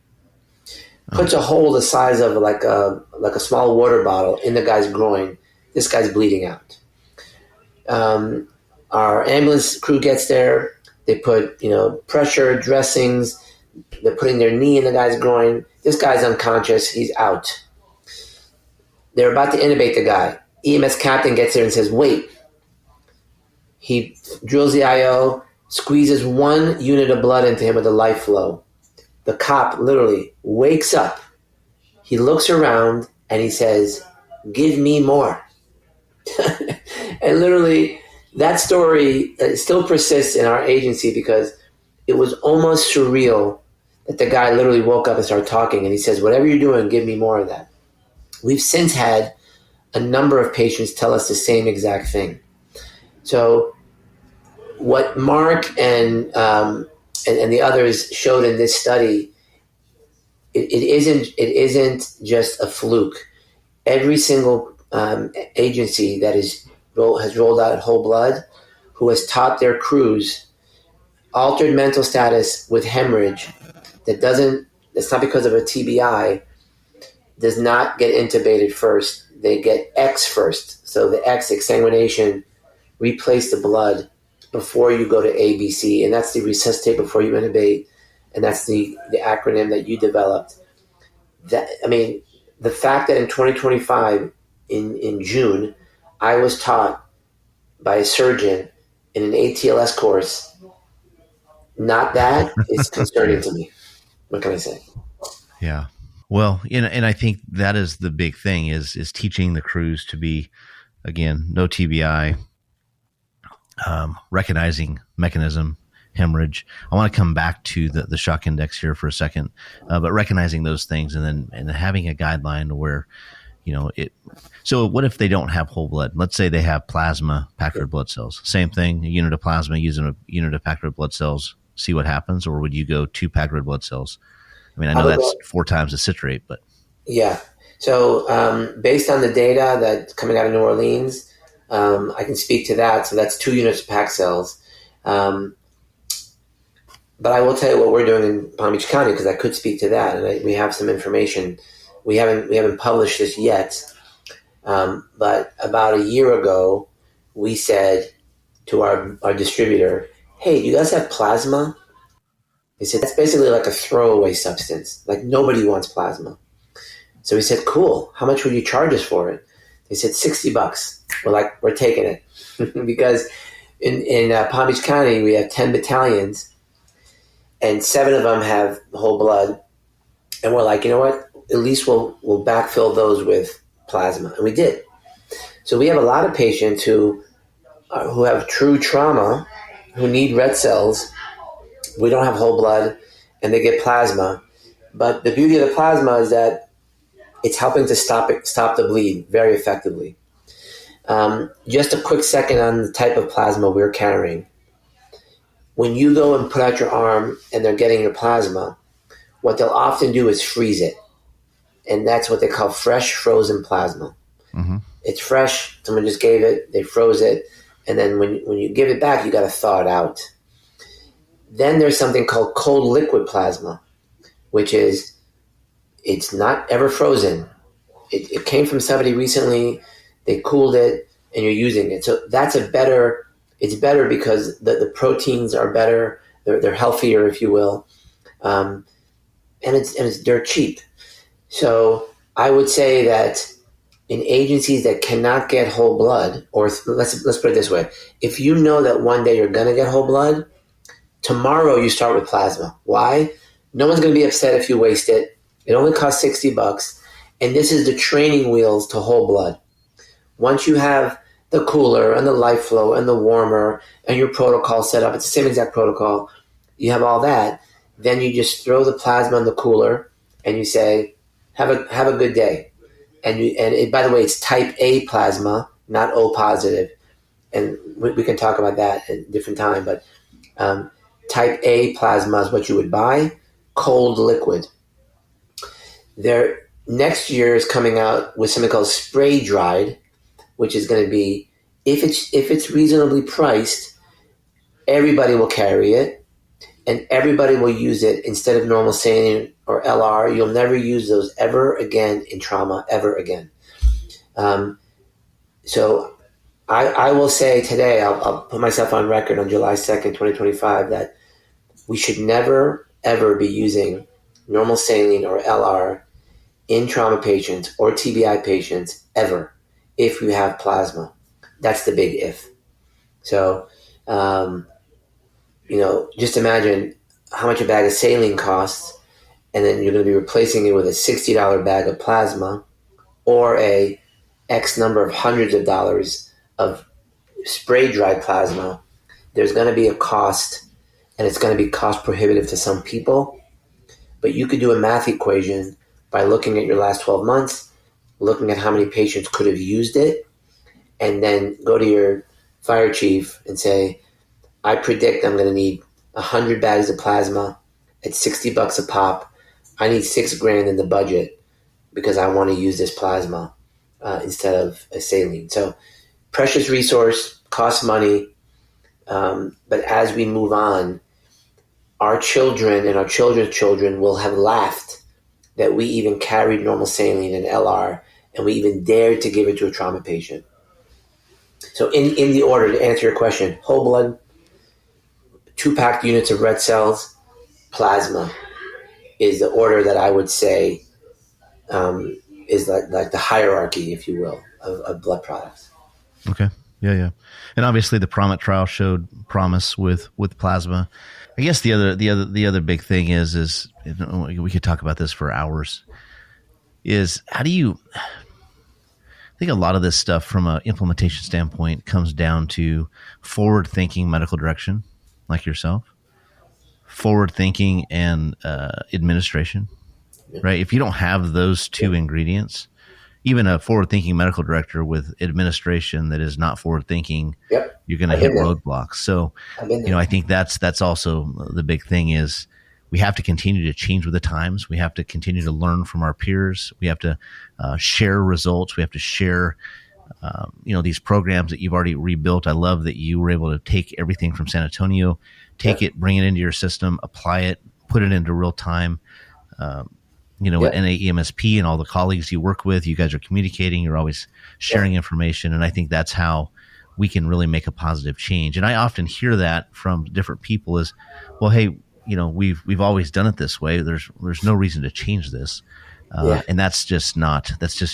Puts a hole the size of like a small water bottle in the guy's groin. This guy's bleeding out. Our ambulance crew gets there. They put pressure, dressings. They're putting their knee in the guy's groin. This guy's unconscious. He's out. They're about to intubate the guy. EMS captain gets there and says, wait. He drills the IO, squeezes 1 unit of blood into him with a life flow. The cop literally wakes up. He looks around and he says, give me more. And literally that story still persists in our agency because it was almost surreal that the guy literally woke up and started talking, and he says, whatever you're doing, give me more of that. We've since had a number of patients tell us the same exact thing. So what Mark and the others showed in this study, it isn't just a fluke. Every single agency that has rolled out whole blood, who has taught their crews altered mental status with hemorrhage, that's not because of a TBI, does not get intubated first. They get X first. So the X, exsanguination, replace the blood before you go to ABC. And that's the resuscitate before you intubate. And that's the acronym that you developed. The fact that in 2025, in June, I was taught by a surgeon in an ATLS course not that is concerning to me. What can I say? Yeah. Well, and I think that is the big thing is teaching the crews to be, again, no TBI, recognizing mechanism, hemorrhage. I want to come back to the shock index here for a second, but recognizing those things and then having a guideline where, it. So what if they don't have whole blood? Let's say they have plasma packed red blood cells. Same thing, a unit of plasma using a unit of packed red blood cells, see what happens, or would you go 2 packed red blood cells? I mean, I know that's 4 times the citrate, but. Yeah. So based on the data that's coming out of New Orleans, I can speak to that. So that's 2 units of packed cells. But I will tell you what we're doing in Palm Beach County, because I could speak to that, and we have some information. We haven't published this yet, but about a year ago, we said to our distributor, "Hey, do you guys have plasma?" They said, "That's basically like a throwaway substance. Like nobody wants plasma." So we said, "Cool. How much would you charge us for it?" They said $60. We're like, "We're taking it," because in Palm Beach County we have 10 battalions, and 7 of them have whole blood, and we're like, you know what? At least we'll backfill those with plasma, and we did. So we have a lot of patients who have true trauma, who need red cells. We don't have whole blood, and they get plasma. But the beauty of the plasma is that it's helping to stop the bleed very effectively. Just a quick second on the type of plasma we're carrying. When you go and put out your arm and they're getting your plasma, what they'll often do is freeze it. And that's what they call fresh frozen plasma. Mm-hmm. It's fresh. Someone just gave it. They froze it. And then when you give it back, you got to thaw it out. Then there's something called cold liquid plasma, which is, it's not ever frozen. It came from somebody recently. They cooled it, and you're using it. So that's it's better because the proteins are better. They're healthier, if you will. And it's dirt cheap. So I would say that in agencies that cannot get whole blood, or let's put it this way. If you know that one day you're going to get whole blood, tomorrow you start with plasma. Why? No one's going to be upset if you waste it. It only costs $60. And this is the training wheels to whole blood. Once you have the cooler and the life flow and the warmer and your protocol set up, it's the same exact protocol. You have all that. Then you just throw the plasma in the cooler and you say, have a good day. And by the way, it's type A plasma, not O positive. And we can talk about that at a different time. But type A plasma is what you would buy, cold liquid. Next year is coming out with something called spray dried, which is going to be, if it's reasonably priced, everybody will carry it, and everybody will use it instead of normal saline or LR. You'll never use those ever again in trauma, ever again. So I will say today, I'll put myself on record on July 2nd, 2025, that we should never, ever be using normal saline or LR in trauma patients or TBI patients ever if you have plasma. That's the big if. So, just imagine how much a bag of saline costs, and then you're going to be replacing it with a $60 bag of plasma or a X number of hundreds of dollars of spray dried plasma. There's going to be a cost, and it's going to be cost prohibitive to some people. But you could do a math equation by looking at your last 12 months, looking at how many patients could have used it, and then go to your fire chief and say, I predict I'm going to need 100 bags of plasma at $60 a pop. I need $6,000 in the budget because I want to use this plasma instead of a saline. So precious resource, costs money, but as we move on, our children and our children's children will have laughed that we even carried normal saline and LR, and we even dared to give it to a trauma patient. So in the order, to answer your question, whole blood, 2 packed units of red cells, plasma is the order that I would say is like the hierarchy, if you will, of blood products. Okay. Yeah. And obviously the PROMIT trial showed promise with plasma. I guess the other big thing is we could talk about this for hours, is how do you, I think a lot of this stuff from an implementation standpoint comes down to forward thinking medical direction, like yourself, forward thinking and administration, right? If you don't have those two ingredients, even a forward-thinking medical director with administration that is not forward-thinking, you're going to hit roadblocks. So, I think that's also the big thing is we have to continue to change with the times. We have to continue to learn from our peers. We have to share results. We have to share, these programs that you've already rebuilt. I love that you were able to take everything from San Antonio, it, bring it into your system, apply it, put it into real time. At NAEMSP and all the colleagues you work with, you guys are communicating, you're always sharing information. And I think that's how we can really make a positive change. And I often hear that from different people is, well, hey, we've always done it this way. There's no reason to change this. And that's just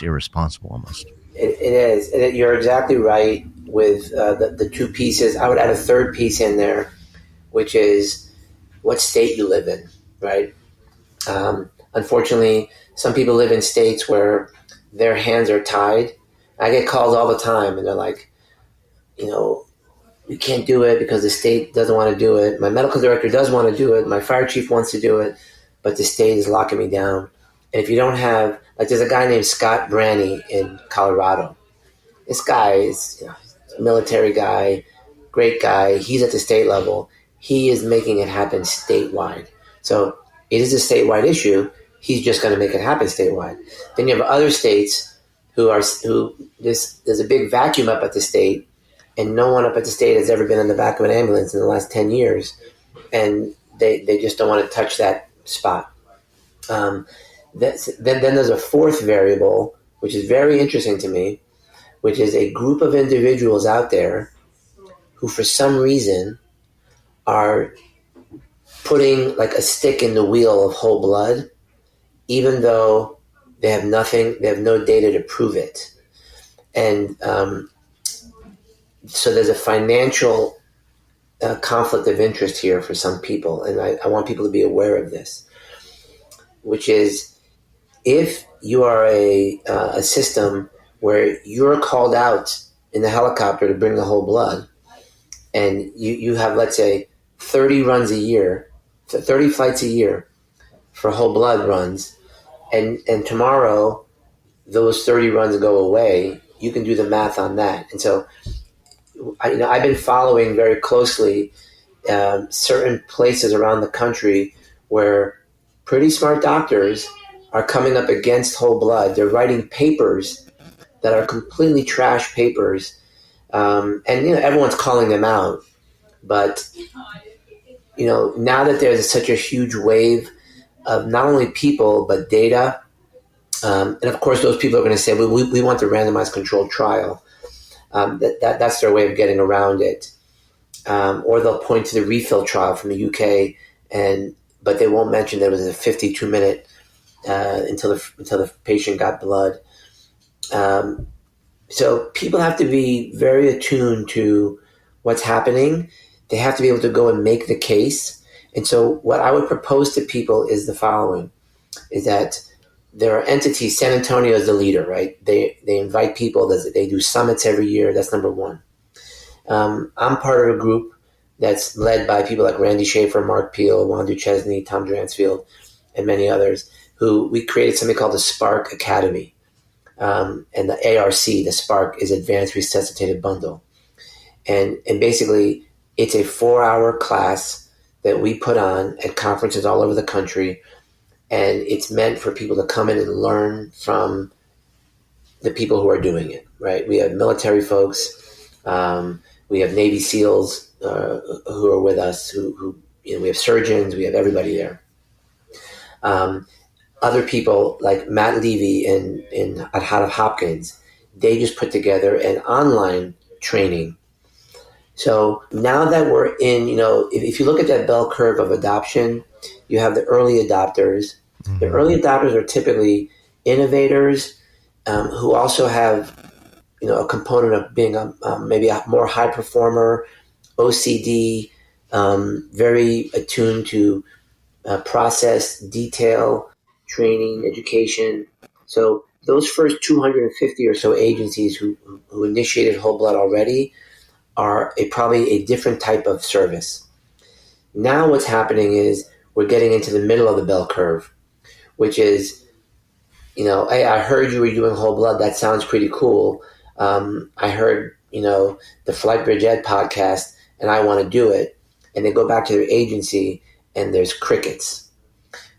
irresponsible almost. It is. And you're exactly right with the two pieces. I would add a third piece in there, which is what state you live in, right? Unfortunately, some people live in states where their hands are tied. I get calls all the time, and they're like, we can't do it because the state doesn't want to do it. My medical director does want to do it. My fire chief wants to do it, but the state is locking me down. And if you don't have, there's a guy named Scott Branney in Colorado. This guy is a military guy, great guy. He's at the state level. He is making it happen statewide. So it is a statewide issue. He's just going to make it happen statewide. Then you have other states there's a big vacuum up at the state, and no one up at the state has ever been in the back of an ambulance in the last 10 years, and they just don't want to touch that spot. Then there's a fourth variable, which is very interesting to me, which is a group of individuals out there who, for some reason, are putting like a stick in the wheel of whole blood, even though they have no data to prove it. And so there's a financial conflict of interest here for some people. And I want people to be aware of this, which is if you are a system where you're called out in the helicopter to bring the whole blood, and you have, let's say, 30 runs a year, 30 flights a year for whole blood runs, and tomorrow those 30 runs go away, you can do the math on that. And so I've been following very closely certain places around the country where pretty smart doctors are coming up against whole blood. They're writing papers that are completely trash papers, and everyone's calling them out. But now that there's such a huge wave of not only people but data, and of course those people are going to say, well, we want the randomized controlled trial. That's their way of getting around it. Or they'll point to the refill trial from the UK, but they won't mention that it was a 52-minute until the patient got blood. So people have to be very attuned to what's happening. They have to be able to go and make the case. And so what I would propose to people is the following, is that there are entities. San Antonio is the leader, right? They invite people. They do summits every year. That's number one. I'm part of a group that's led by people like Randy Schaefer, Mark Peel, Juan Duchesne, Tom Dransfield, and many others, who we created something called the Spark Academy. And the ARC, the Spark, is Advanced Resuscitative Bundle. And basically, it's a 4-hour class that we put on at conferences all over the country. And it's meant for people to come in and learn from the people who are doing it, right? We have military folks. We have Navy SEALs who are with us, who we have surgeons, we have everybody there. Other people like Matt Levy at Hopkins, they just put together an online training. So now that we're in, if you look at that bell curve of adoption, you have the early adopters. Mm-hmm. The early adopters are typically innovators who also have, a component of being maybe a more high performer, OCD, very attuned to process, detail, training, education. So those first 250 or so agencies who initiated whole blood already are probably a different type of service. Now what's happening is we're getting into the middle of the bell curve, which is, hey, I heard you were doing whole blood. That sounds pretty cool. I heard, the FlightBridgeED podcast, and I want to do it. And they go back to their agency, and there's crickets.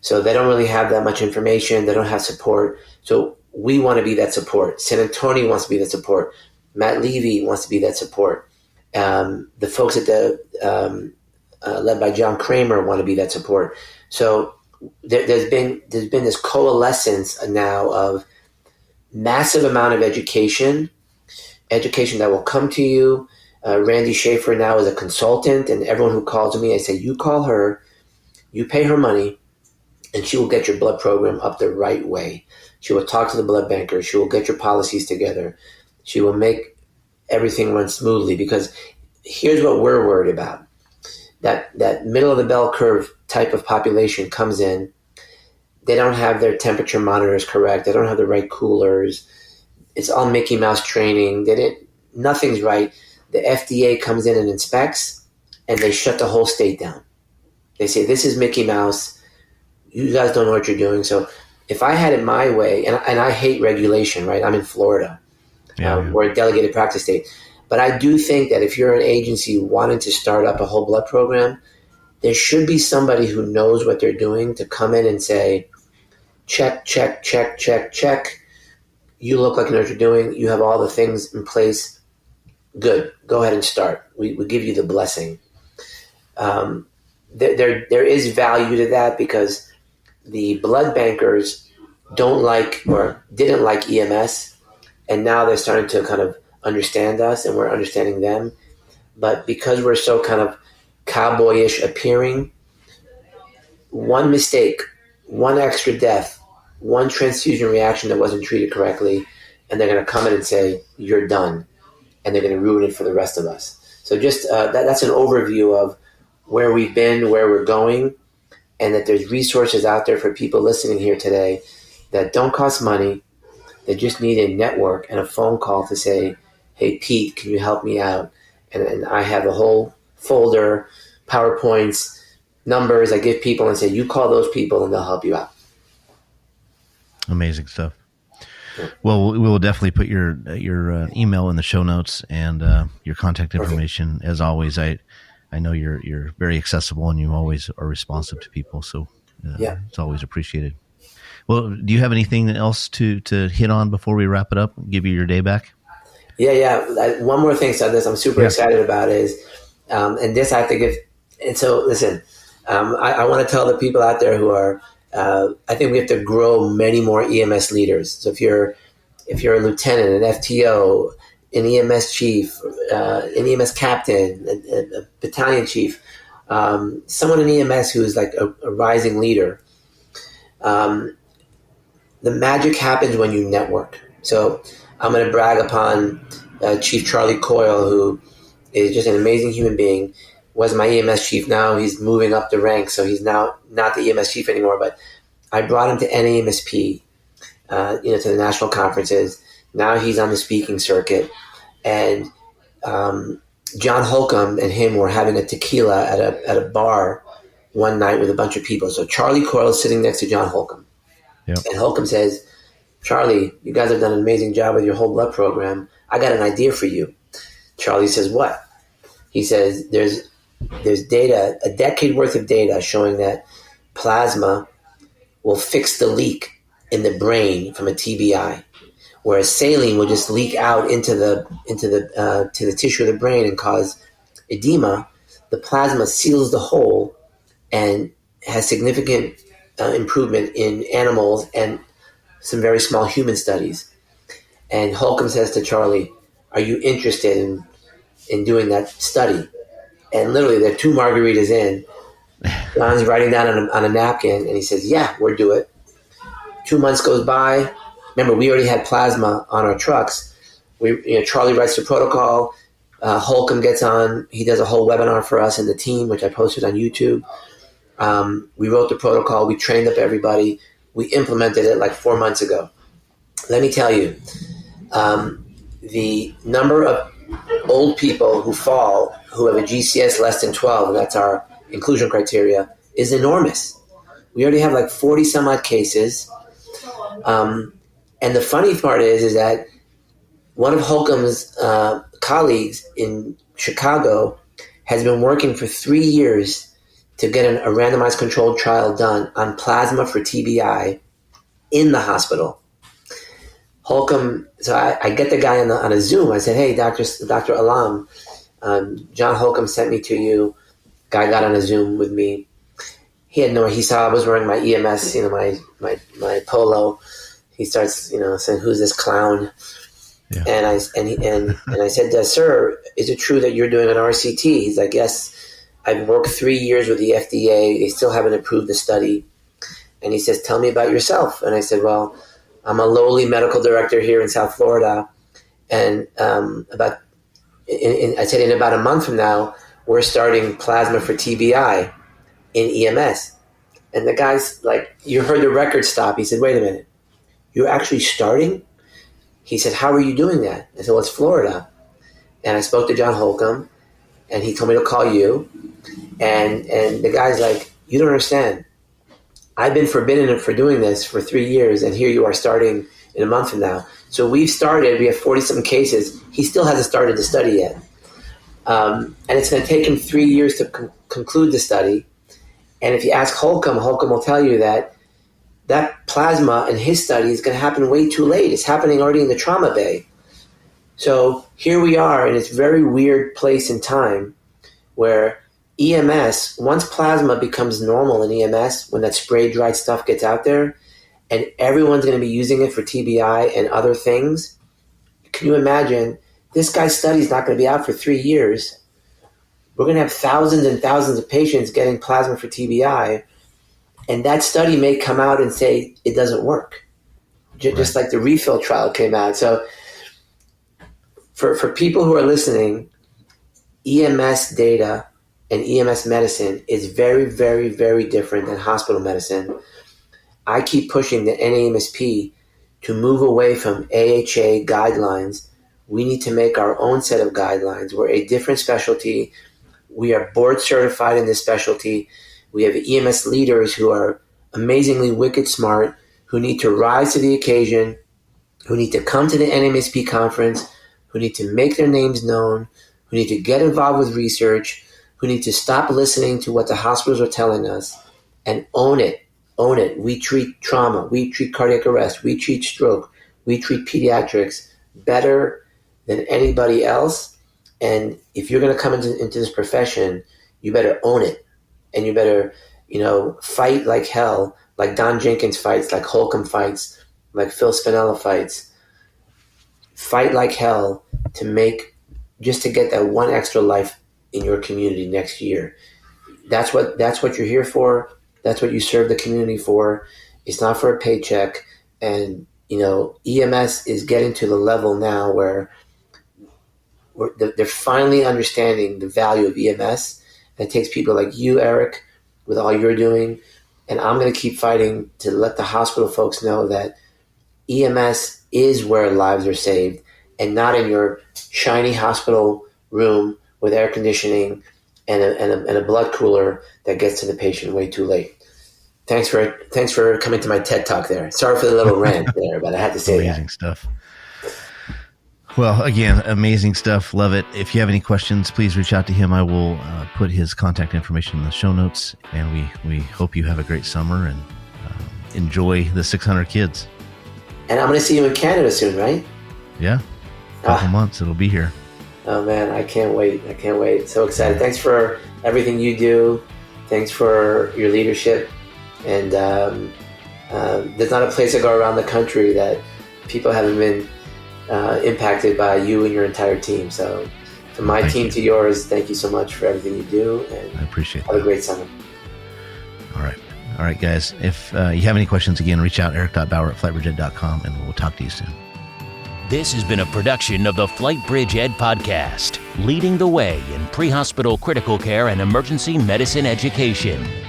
So they don't really have that much information. They don't have support. So we want to be that support. San Antonio wants to be that support. Matt Levy wants to be that support. The folks at the led by John Kramer want to be that support. So there's been this coalescence now of massive amount of education that will come to you. Randy Schaefer now is a consultant, and everyone who calls me, I say, you call her, you pay her money, and she will get your blood program up the right way. She will talk to the blood banker. She will get your policies together. She will make everything run smoothly, because here's what we're worried about. That middle of the bell curve type of population comes in. They don't have their temperature monitors correct. They don't have the right coolers. It's all Mickey Mouse training. Nothing's right. The FDA comes in and inspects, and they shut the whole state down. They say, this is Mickey Mouse. You guys don't know what you're doing. So if I had it my way, and I hate regulation, right? I'm in Florida. We're a delegated practice state. But I do think that if you're an agency wanting to start up a whole blood program, there should be somebody who knows what they're doing to come in and say, check, check, check, check, check. You look like you know what you're doing. You have all the things in place. Good. Go ahead and start. We give you the blessing. There is value to that, because the blood bankers don't like or didn't like EMS, and now they're starting to kind of understand us, and we're understanding them. But because we're so kind of cowboyish appearing, one mistake, one extra death, one transfusion reaction that wasn't treated correctly, and they're going to come in and say, you're done. And they're going to ruin it for the rest of us. So just that's an overview of where we've been, where we're going, and that there's resources out there for people listening here today that don't cost money. They just need a network and a phone call to say, hey, Pete, can you help me out? And I have a whole folder, PowerPoints, numbers I give people and say, you call those people and they'll help you out. Amazing stuff. Well, we will definitely put your email in the show notes and your contact information. As always, I know you're very accessible and you always are responsive to people, so it's always appreciated. Well, do you have anything else to hit on before we wrap it up? Give you your day back. Yeah. One more thing, so this I'm super excited about is, and this I have to give. And so, listen, I want to tell the people out there who are. I think we have to grow many more EMS leaders. So if you're a lieutenant, an FTO, an EMS chief, an EMS captain, a battalion chief, someone in EMS who is like a rising leader, the magic happens when you network. So I'm going to brag upon Chief Charlie Coyle, who is just an amazing human being. Was my EMS chief. Now he's moving up the ranks, so he's now not the EMS chief anymore. But I brought him to NAMSP, to the national conferences. Now he's on the speaking circuit, and John Holcomb and him were having a tequila at a bar one night with a bunch of people. So Charlie Coyle is sitting next to John Holcomb, and Holcomb says, "Charlie, you guys have done an amazing job with your whole blood program. I got an idea for you." Charlie says, "What?" He says, there's data, a decade worth of data showing that plasma will fix the leak in the brain from a TBI, whereas saline will just leak out into the to the tissue of the brain and cause edema. The plasma seals the hole and has significant improvement in animals and some very small human studies. And Holcomb says to Charlie, "Are you interested in doing that study?" And literally, they're 2 margaritas in. John's writing down on a napkin, and he says, "Yeah, we'll do it." 2 months goes by. Remember, we already had plasma on our trucks. Charlie writes the protocol. Holcomb gets on. He does a whole webinar for us and the team, which I posted on YouTube. We wrote the protocol. We trained up everybody. We implemented it like 4 months ago. Let me tell you, the number of old people who fall, who have a GCS less than 12, and that's our inclusion criteria, is enormous. We already have like 40 some odd cases. And the funny part is that one of Holcomb's colleagues in Chicago has been working for 3 years to get a randomized controlled trial done on plasma for TBI in the hospital. Holcomb, so I get the guy on a Zoom. I said, hey, Dr. Alam, John Holcomb sent me to you. Guy got on a Zoom with me. He saw I was wearing my EMS, my polo. He starts, saying, who's this clown? Yeah. And I said, sir, is it true that you're doing an RCT? He's like, yes, I've worked 3 years with the FDA. They still haven't approved the study. And he says, tell me about yourself. And I said, well, I'm a lowly medical director here in South Florida. And I said, in about a month from now, we're starting plasma for TBI in EMS. And the guy's like, you heard the record stop. He said, wait a minute, you're actually starting? He said, how are you doing that? I said, well, it's Florida. And I spoke to John Holcomb, and he told me to call you. And the guy's like, you don't understand. I've been forbidden for doing this for 3 years, and here you are starting in a month from now. So we have 40-some cases. He still hasn't started the study yet. And it's going to take him 3 years to conclude the study. And if you ask Holcomb will tell you that plasma in his study is going to happen way too late. It's happening already in the trauma bay. So here we are in this very weird place in time where EMS, once plasma becomes normal in EMS, when that spray dried stuff gets out there and everyone's going to be using it for TBI and other things, can you imagine this guy's study is not going to be out for 3 years. We're going to have thousands and thousands of patients getting plasma for TBI, and that study may come out and say it doesn't work, just like the refill trial came out. So for people who are listening, EMS data and EMS medicine is very, very, very different than hospital medicine. I keep pushing the NAMSP to move away from AHA guidelines. We need to make our own set of guidelines. We're a different specialty. We are board certified in this specialty. We have EMS leaders who are amazingly wicked smart, who need to rise to the occasion, who need to come to the NAMSP conference, who need to make their names known, who need to get involved with research, who need to stop listening to what the hospitals are telling us and own it. Own it. We treat trauma. We treat cardiac arrest. We treat stroke. We treat pediatrics better than anybody else. And if you're going to come into this profession, you better own it. And you better, fight like hell, like Don Jenkins fights, like Holcomb fights, like Phil Spinella fights. Fight like hell just to get that one extra life in your community next year. That's what you're here for. That's what you serve the community for. It's not for a paycheck. And, EMS is getting to the level now where they're finally understanding the value of EMS. And it takes people like you, Eric, with all you're doing. And I'm going to keep fighting to let the hospital folks know that EMS is where lives are saved and not in your shiny hospital room with air conditioning and a blood cooler that gets to the patient way too late. Thanks for coming to my TED Talk there. Sorry for the little rant there, but I had to say that. Amazing stuff. Well, again, amazing stuff. Love it. If you have any questions, please reach out to him. I will put his contact information in the show notes, and we hope you have a great summer and enjoy the 600 kids. And I'm going to see you in Canada soon, right? Yeah. A couple months. It'll be here. Oh, man. I can't wait. So excited. Thanks for everything you do. Thanks for your leadership. And there's not a place I go around the country that people haven't been impacted by you and your entire team. So from my team to yours, thank you so much for everything you do. And I appreciate that. Have a great summer. All right, guys. If you have any questions, again, reach out, eric.bauer@flightbridgeed.com, and we'll talk to you soon. This has been a production of the FlightBridgeED Podcast, leading the way in pre-hospital critical care and emergency medicine education.